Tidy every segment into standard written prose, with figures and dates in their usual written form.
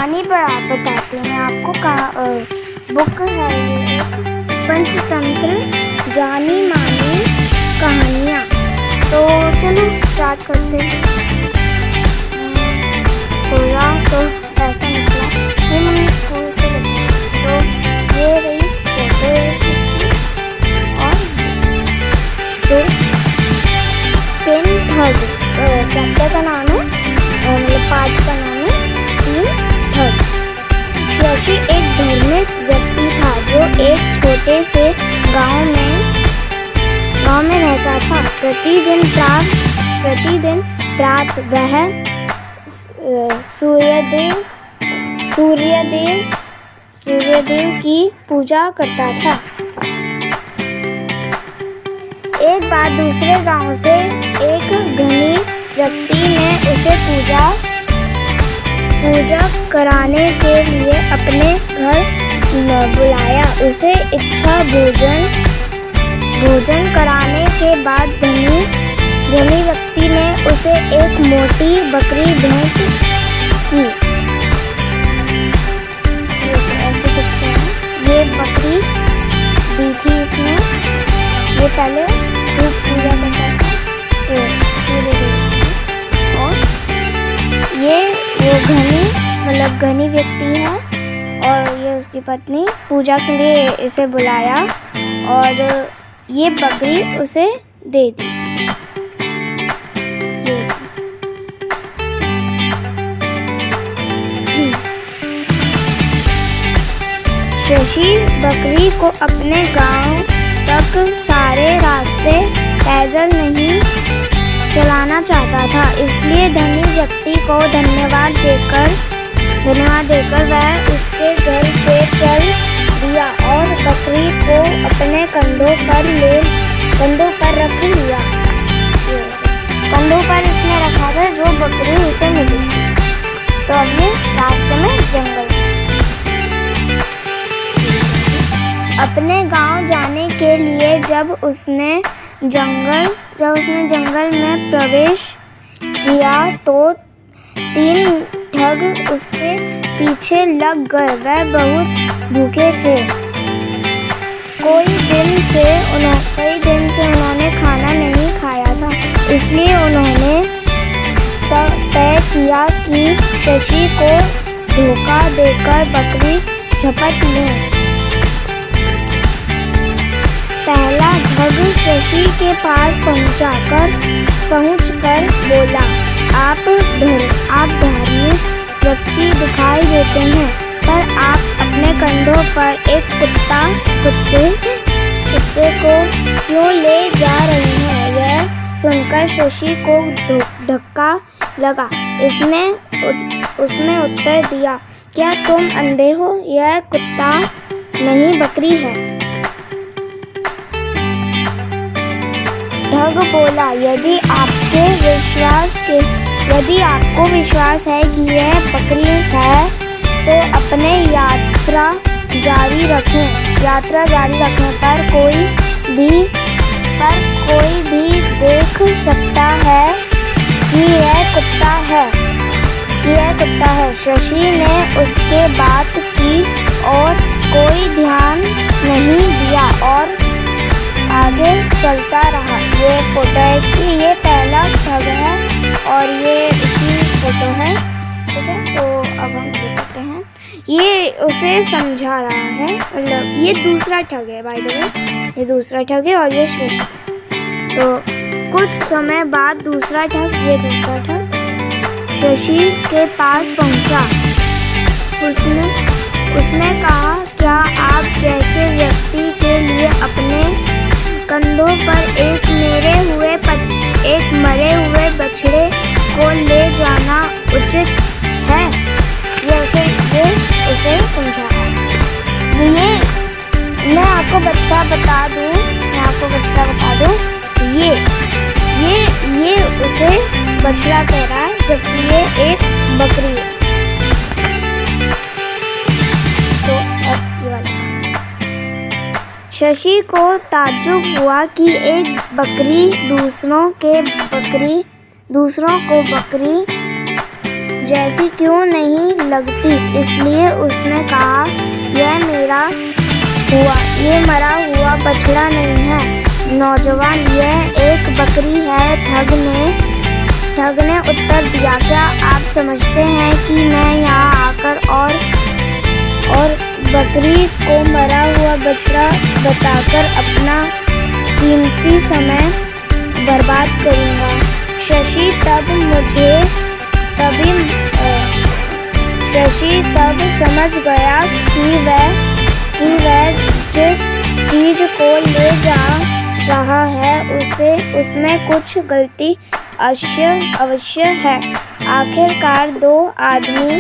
कहानी बताती हूँ मैं आपको। बुक है ये एक पंचतंत्र जानी मानी कहानियाँ। तो चलो स्टार्ट करते हैं। पूरा तो ऐसा निकला ये मैंने स्कूल से लिखा। तो ये रही फोटो इसकी और फिर पेन थर्ड चैप्टर का नाम है मतलब पार्ट का नाम है थर्ड। शशि एक धार्मिक व्यक्ति था जो एक छोटे से गांव में रहता था। प्रतिदिन प्रातः वह सूर्यदेव की पूजा करता था। एक बार दूसरे गांव से एक धनी व्यक्ति ने उसे पूजा कराने के लिए अपने घर बुलाया। उसे इच्छा भोजन कराने के बाद धनी व्यक्ति ने उसे एक मोटी बकरी भेंट की। ऐसे पिक्चर है, ये बकरी दी थी इसने। ये पहले पूजा करता था और ये वो घनी व्यक्ति है और ये उसकी पत्नी पूजा के लिए इसे बुलाया और ये बकरी उसे दे दी। शशि बकरी को अपने गांव तक सारे रास्ते पैदल नहीं चलाना चाहता था, इसलिए धनी व्यक्ति को धन्यवाद देकर वह उसके घर से चल दिया और बकरी को अपने कंधों पर रख लिया। कंधों पर इसने रखा था जो बकरी उसे मिली। तो अब ये रास्ते में जंगल। अपने गांव जाने के लिए जब उसने जंगल में प्रवेश किया तो 3 ठग उसके पीछे लग गए। वह बहुत भूखे थे। कई दिन से उन्होंने खाना नहीं खाया था, इसलिए उन्होंने तय किया कि शशि को धोखा देकर बकरी झपट लें। पहला ठग शशि के पास पहुंचकर बोला, आप धार्मिक व्यक्ति दिखाई देते हैं, पर आप अपने कंधों पर एक कुत्ते को क्यों ले जा रहे हैं? यह सुनकर शशि को धक्का लगा। उसने उत्तर दिया, क्या तुम अंधे हो? यह कुत्ता नहीं बकरी है। ठग बोला, यदि आपको विश्वास है कि यह बकरी है तो अपने यात्रा जारी रखें। पर कोई भी देख सकता है कि यह कुत्ता है। शशि ने उसके बात की और कोई ध्यान नहीं दिया और आगे चलता रहा। ये फोटो है इसकी, ये पहला ठग है और ये इसकी फोटो है। ठीक है, तो अब हम देखते हैं। ये उसे समझा रहा है, मतलब ये दूसरा ठग है। बाय द वे ये दूसरा ठग है और ये शशि। तो कुछ समय बाद दूसरा ठग शशि के पास पहुंचा। उसने कहा, क्या आप जैसे व्यक्ति के लिए अपने कंधों पर एक मरे हुए बछड़े को ले जाना उचित है? ये उसे समझा। ये मैं आपको बछड़ा बता दूं। ये उसे बछड़ा कह रहा है जबकि ये एक बकरी है। तो अब ये वाला शशि को ताज्जुब हुआ कि एक बकरी दूसरों को बकरी जैसी क्यों नहीं लगती। इसलिए उसने कहा, यह मरा हुआ बछड़ा नहीं है नौजवान, यह एक बकरी है। ठग ने उत्तर दिया, क्या आप समझते हैं कि मैं यहाँ आकर और बकरी को मरा हुआ बछड़ा बताकर अपना कीमती समय बर्बाद करूँगा। शशि तब समझ गया कि वह जिस चीज को ले जा रहा है उसमें कुछ गलती अवश्य है। आखिरकार दो आदमी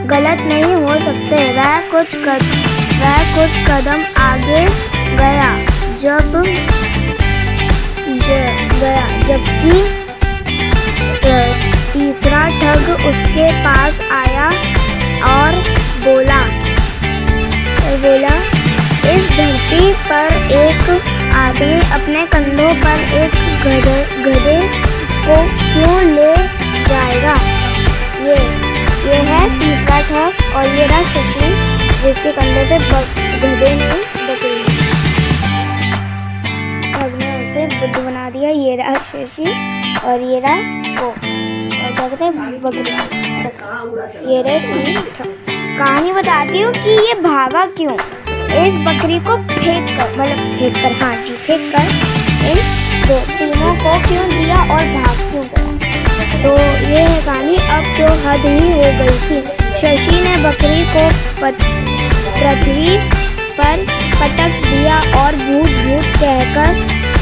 गलत नहीं हो सकते। वह कुछ कदम आगे गया जबकि तीसरा ठग उसके पास आया और बोला, इस धरती पर एक आदमी अपने कंधों पर एक गधे को क्यों ले जाएगा। ये है तीसरा ठग और ये रहा शशि जिसके कंधे पे गधे नहीं बकरी। ठग ने उसे बुद्धू बना दिया। ये रहा शशि और ये रहा वो क्या कहते हैं बकरी। ये रहे कहानी बताती हूँ कि ये भागा क्यों। इस बकरी को फेंक कर इन तीनों को क्यों दिया और भाग क्यों गया। तो ये कहानी अब तो हद ही हो गई थी। शशि ने बकरी को पृथ्वी पर पटक दिया और भूत कहकर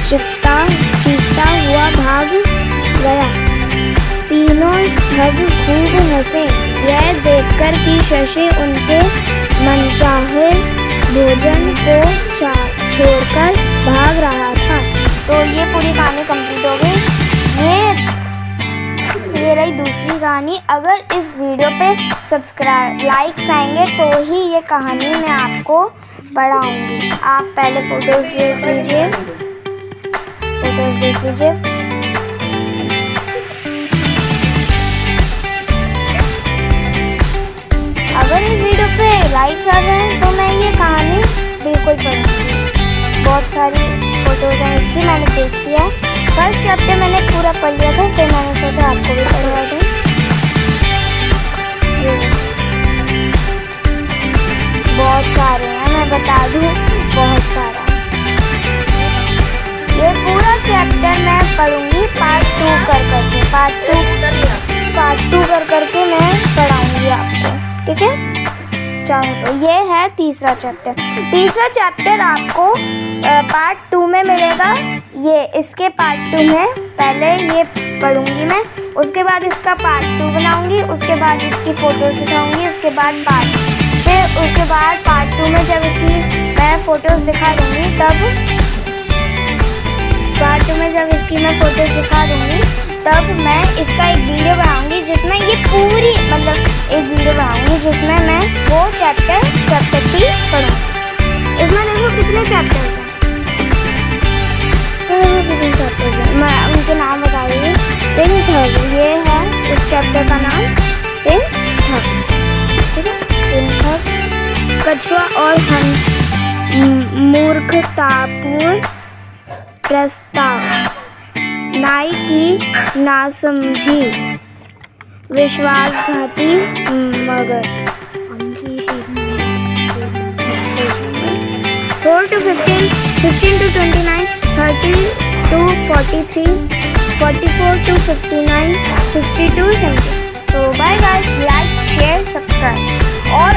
चीखता हुआ भाग गया। तीनों ठग खूब हंसे यह देखकर कि शशि उनके मनचाहे भोजन को छोड़कर भाग रहा था। तो ये पूरी कहानी कंप्लीट हो गई। ये रही दूसरी कहानी। अगर इस वीडियो पे लाइक्स आएंगे तो ही ये कहानी मैं आपको पढ़ाऊंगी। आप पहले फोटोज देख लीजिए। अगर इस वीडियो पे लाइक्स आ जाए तो मैं ये कहानी बिल्कुल पढ़ूंगी। बहुत सारी फोटोज हैं इसकी, मैंने देख लिया। फर्स्ट चैप्टर मैंने पूरा पढ़ लिया था, फिर मैंने सोचा आपको भी पढ़वा दूँ। बहुत सारे हैं, मैं बता दूँ, बहुत सारा। ये पूरा चैप्टर मैं पढ़ूंगी पार्ट 2 कर करके मैं पढ़ाऊंगी आपको, ठीक है। चाहो तो ये है तीसरा चैप्टर आपको पार्ट 2 में मिलेगा। ये इसके पार्ट 2 में पहले ये पढ़ूंगी मैं, उसके बाद इसका पार्ट 2 बनाऊंगी, उसके बाद इसकी फोटोज दिखाऊंगी, उसके बाद पार्ट 2 में जब इसकी मैं फोटोज दिखा दूंगी तब मैं इसका एक वीडियो बनाऊंगी जिसमें ये पूरी जिसमें मैं वो चैप्टर 3 पढ़ूंगी। इसमें देखो कितने चैप्टर्स हैं, मैं उनके नाम बता रही हूँ। ये है इस चैप्टर का नाम ठग, ठीक है। कछुआ और हंस, मूर्खतापूर्ण प्रस्ताव, नाई की नासमझी, विश्वासघाती मगर। 4 to 15, 16 to 29, 30 to 43, 44 to 59, 60 to 70। तो bye guys, like share subscribe. और